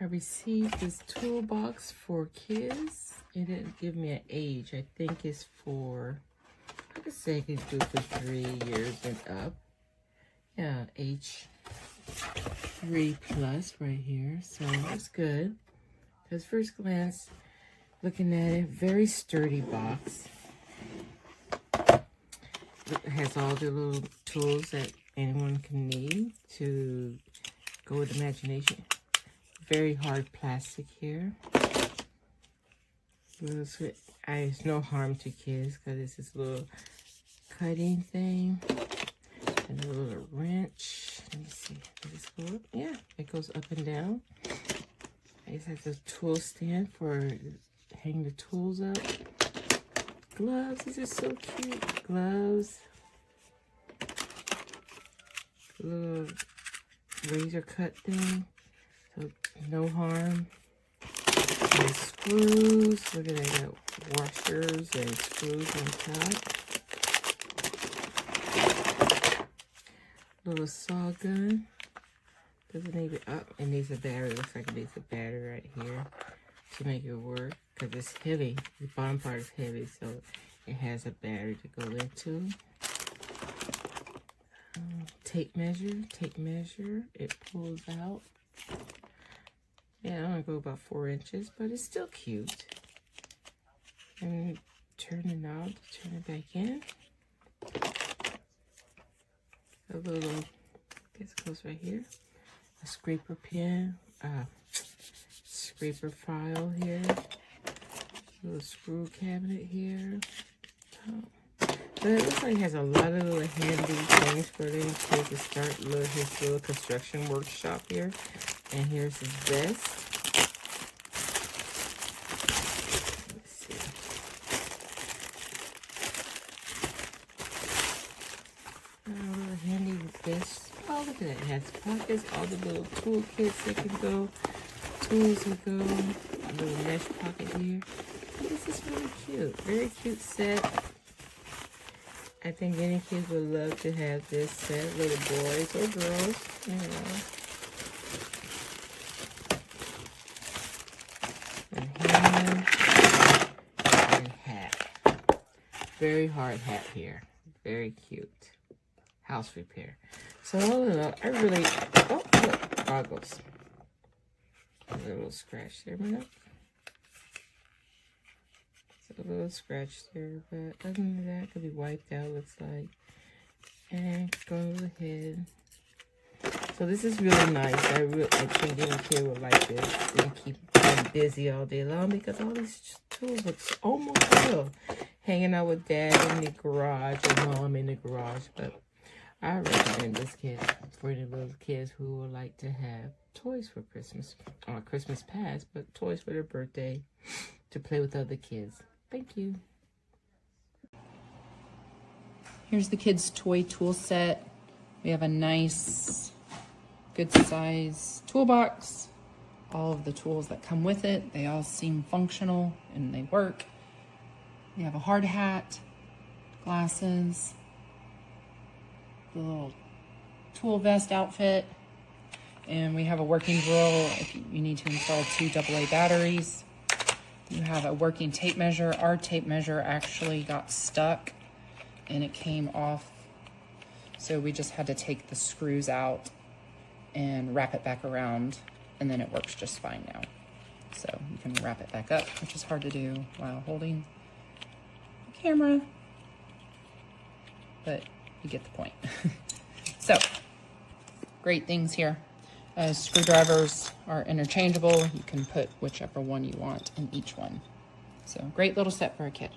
I received this toolbox for kids. It didn't give me an age. I think it's for, I could say I can do it for 3 years and up. Yeah, age 3 plus right here. So that's good. Because first glance, looking at it, very sturdy box. It has all the little tools that anyone can need to go with imagination. Very hard plastic here. It's no harm to kids because it's this little cutting thing. And a little wrench. Let me see. Does this go up? Yeah, it goes up and down. It has a tool stand for hanging the tools up. Gloves. These are so cute. Gloves. Little razor cut thing. So no harm. And screws. Look at that. Got washers and screws on top. Little saw gun. Doesn't need it up. It needs a battery. Looks like it needs a battery right here to make it work. Because it's heavy. The bottom part is heavy, so it has a battery to go into. Tape measure. Tape measure. It pulls out. Yeah, I'm going to go about 4 inches, but it's still cute. And turn the knob to turn it back in. A little, gets close right here. A scraper pen, scraper file here. A little screw cabinet here. But it looks like it has a lot of little handy things for them kids to start his little construction workshop here. And here's his vest. Let's see. A little handy vest. Oh, look at that. It has pockets, all the little tool kits that can go. Tools that go. A little mesh pocket here. This is really cute. Very cute set. I think any kids would love to have this set. Little boys or girls, you know. And hand and hat. Very hard hat here. Very cute. House repair. So I really, oh look, goggles. A little scratch there, but a little scratch there, but other than that, it could be wiped out, looks like. And go ahead. So this is really nice. I think any kid would like this. And keep them busy all day long because all these tools look almost real. Hanging out with dad in the garage or mom in the garage, but I recommend this kit for the little kids who would like to have toys for Christmas, or Christmas past, but toys for their birthday to play with other kids. Thank you. Here's the kids' toy tool set. We have a nice, good size toolbox. All of the tools that come with it, they all seem functional and they work. We have a hard hat, glasses, the little tool vest outfit, and we have a working drill if you need to install 2 AA batteries. You have a working tape measure. Our tape measure actually got stuck and it came off, so we just had to take the screws out and wrap it back around, and then it works just fine now. So you can wrap it back up, which is hard to do while holding the camera, but you get the point. So, great things here. Screwdrivers are interchangeable. You can put whichever one you want in each one. So, great little set for a kid.